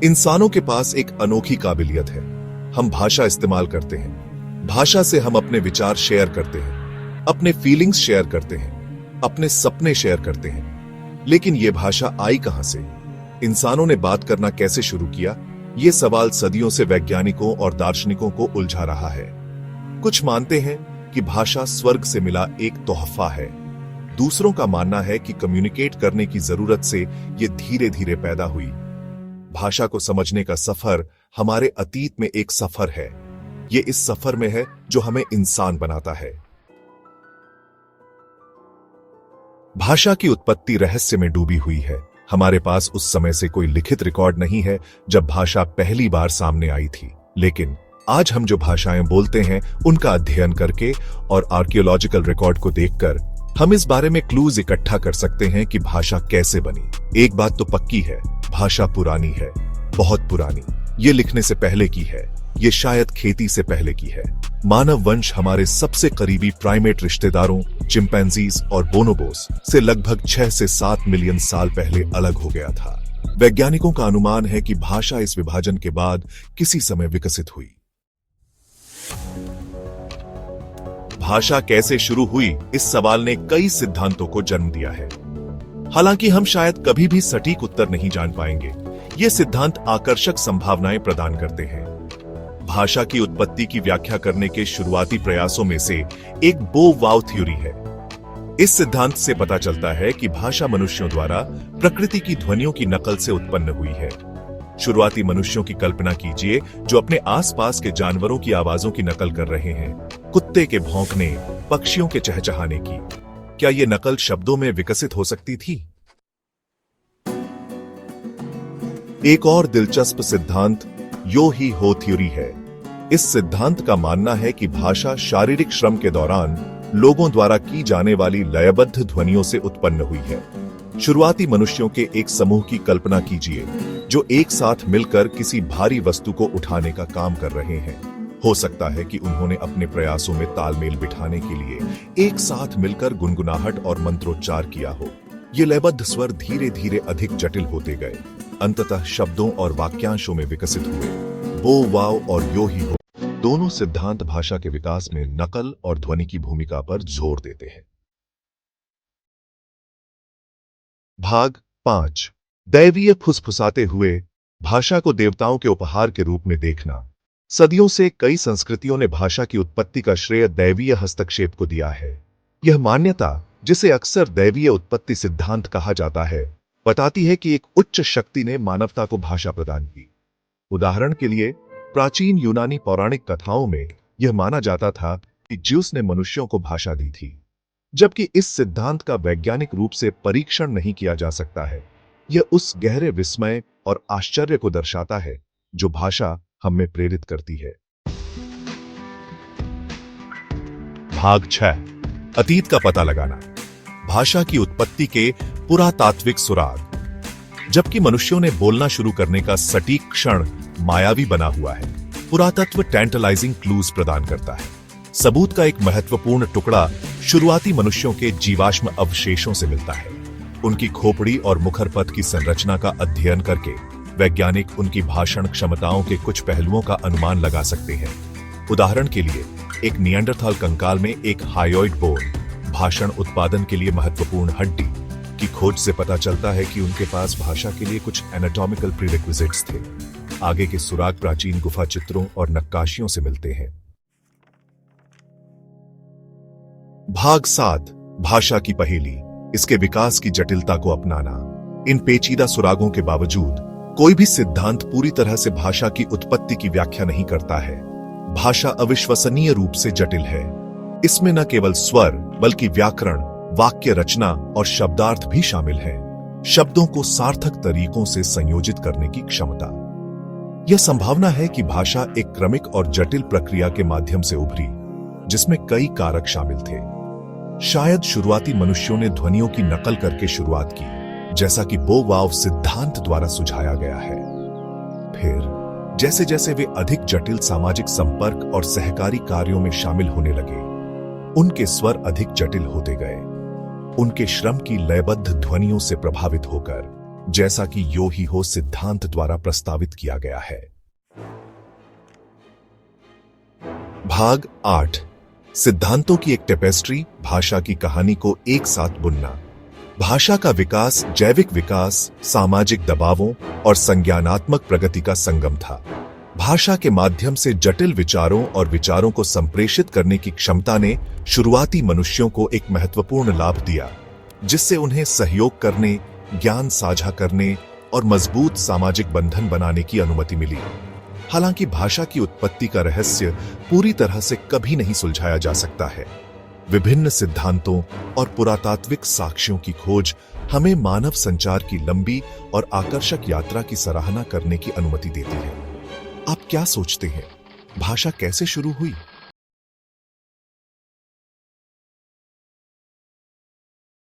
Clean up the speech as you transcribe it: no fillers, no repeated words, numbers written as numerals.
इंसानों के पास एक अनोखी काबिलियत है। हम भाषा इस्तेमाल करते हैं। भाषा से हम अपने विचार शेयर करते हैं, अपने फीलिंग्स शेयर करते हैं, अपने सपने शेयर करते हैं। लेकिन यह भाषा आई कहां से? इंसानों ने बात करना कैसे शुरू किया? ये सवाल सदियों से वैज्ञानिकों और दार्शनिकों को उलझा रहा है। कुछ मानते हैं कि भाषा स्वर्ग से मिला एक तोहफा है। दूसरों का मानना है कि कम्युनिकेट करने की जरूरत से ये धीरे धीरे पैदा हुई। भाषा को समझने का सफर हमारे अतीत में एक सफर है। ये इस सफर में है जो हमें इंसान बनाता है। भाषा की उत्पत्ति रहस्य में डूबी हुई है। हमारे पास उस समय से कोई लिखित रिकॉर्ड नहीं है जब भाषा पहली बार सामने आई थी। लेकिन आज हम जो भाषाएं बोलते हैं उनका अध्ययन करके और आर्कियोलॉजिकल रिकॉर्ड को देखकर हम इस बारे में क्लूज इकट्ठा कर सकते हैं कि भाषा कैसे बनी। एक बात तो पक्की है, भाषा पुरानी है, बहुत पुरानी। ये लिखने से पहले की है, ये शायद खेती से पहले की है। मानव वंश हमारे सबसे करीबी प्राइमेट रिश्तेदारों चिंपैंजीज और बोनोबोस से लगभग 6 से 7 मिलियन साल पहले अलग हो गया था। वैज्ञानिकों का अनुमान है कि भाषा इस विभाजन के बाद किसी समय विकसित हुई। भाषा कैसे शुरू हुई, इस सवाल ने कई सिद्धांतों को जन्म दिया है। हालांकि हम शायद कभी भी सटीक उत्तर नहीं जान पाएंगे। ये सिद्धांत आकर्षक संभावनाएं प्रदान करते हैं। भाषा की उत्पत्ति की व्याख्या करने के शुरुआती प्रयासों में से एक बो-वाव थ्योरी है। इस सिद्धांत से पता चलता है कि भाषा मनुष्यों द्वारा प्रकृति की ध्वनियों की नकल से उत्पन्न हुई है। शुरुआती मनुष्यों की कल्पना कीजिए जो अपने आसपास के जानवरों की आवाजों की नकल कर रहे हैं, कुत्ते के भौंकने, पक्षियों के चहचहाने की। क्या ये नकल शब्दों में विकसित हो सकती थी? एक और दिलचस्प सिद्धांत यो ही हो थ्योरी है। इस सिद्धांत का मानना है कि भाषा शारीरिक श्रम के दौरान लोगों द्वारा की जाने वाली लयबद्ध ध्वनियों से उत्पन्न हुई है। शुरुआती मनुष्यों के एक समूह की कल्पना कीजिए जो एक साथ मिलकर किसी भारी वस्तु को उठाने का काम कर रहे हैं। हो सकता है कि उन्होंने अपने प्रयासों में तालमेल बिठाने के लिए एक साथ मिलकर गुनगुनाहट और मंत्रोच्चार किया हो। ये लयबद्ध स्वर धीरे धीरे अधिक जटिल होते गए, अंततः शब्दों और वाक्यांशों में विकसित हुए। बो वाव और यो ही हो दोनों सिद्धांत भाषा के विकास में नकल और ध्वनि की भूमिका पर जोर देते हैं। भाग 5, दैवीय फुसफुसाते हुए भाषा को देवताओं के उपहार के रूप में देखना। सदियों से कई संस्कृतियों ने भाषा की उत्पत्ति का श्रेय दैवीय हस्तक्षेप को दिया है। यह मान्यता, जिसे अक्सर दैवीय उत्पत्ति सिद्धांत कहा जाता है, बताती है कि एक उच्च शक्ति ने मानवता को भाषा प्रदान की। उदाहरण के लिए, प्राचीन यूनानी पौराणिक कथाओं में यह माना जाता था कि ज्यूस ने मनुष्यों को भाषा दी थी। जबकि इस सिद्धांत का वैज्ञानिक रूप से परीक्षण नहीं किया जा सकता है, यह उस गहरे विस्मय और आश्चर्य को दर्शाता है जो भाषा हमें प्रेरित करती है। भाग 6, अतीत का पता लगाना। भाषा की उत्पत्ति के पुरातात्विक सुराग। जबकि मनुष्यों ने बोलना शुरू करने का सटीक क्षण मायावी बना हुआ है, पुरातत्व टैंटलाइजिंग क्लूज प्रदान करता है। सबूत का एक महत्वपूर्ण टुकड़ा शुरुआती मनुष्यों के जीवाश्म अवशेषों से मिलता है। उनकी खोपड़ी और मुखरपथ की संरचना का अध्ययन करके वैज्ञानिक उनकी भाषण क्षमताओं के कुछ पहलुओं का अनुमान लगा सकते हैं। उदाहरण के लिए, एक निएंडरथाल कंकाल में एक हायोइड बोन, भाषण उत्पादन के लिए महत्वपूर्ण हड्डी की खोज से पता चलता है कि उनके पास भाषा के लिए कुछ एनाटॉमिकल प्रीरिक्विजिट्स थे। आगे के सुराग प्राचीन गुफा चित्रों और नक्काशियों से मिलते हैं। भाग 7, भाषा की पहेली, इसके विकास की जटिलता को अपनाना। इन पेचीदा सुरागों के बावजूद कोई भी सिद्धांत पूरी तरह से भाषा की उत्पत्ति की व्याख्या नहीं करता है। भाषा अविश्वसनीय रूप से जटिल है। इसमें न केवल स्वर बल्कि व्याकरण, वाक्य रचना और शब्दार्थ भी शामिल हैं। शब्दों को सार्थक तरीकों से संयोजित करने की क्षमता। यह संभावना है कि भाषा एक क्रमिक और जटिल प्रक्रिया के माध्यम से उभरी, जिसमें कई कारक शामिल थे। शायद शुरुआती मनुष्यों ने ध्वनियों की नकल करके शुरुआत की, जैसा कि बो-वाव सिद्धांत द्वारा सुझाया गया है। फिर जैसे जैसे वे अधिक जटिल सामाजिक संपर्क और सहकारी कार्यों में शामिल होने लगे, उनके स्वर अधिक जटिल होते गए। उनके श्रम की लयबद्ध ध्वनियों से प्रभावित होकर जैसा कि यो ही हो सिद्धांत द्वारा प्रस्तावित किया गया है। भाग 8 सिद्धांतों की एक टेपेस्ट्री, भाषा की कहानी को एक साथ बुनना। भाषा का विकास जैविक विकास, सामाजिक दबावों और संज्ञानात्मक प्रगति का संगम था। भाषा के माध्यम से जटिल विचारों और विचारों को संप्रेषित करने की क्षमता ने शुरुआती मनुष्यों को एक महत्वपूर्ण लाभ दिया, जिससे उन्हें सहयोग करने, ज्ञान साझा करने और मजबूत सामाजिक बंधन बनाने की अनुमति मिली। हालांकि भाषा की उत्पत्ति का रहस्य पूरी तरह से कभी नहीं सुलझाया जा सकता है। विभिन्न सिद्धांतों और पुरातात्विक साक्ष्यों की खोज हमें मानव संचार की लंबी और आकर्षक यात्रा की सराहना करने की अनुमति देती है। आप क्या सोचते हैं? भाषा कैसे शुरू हुई?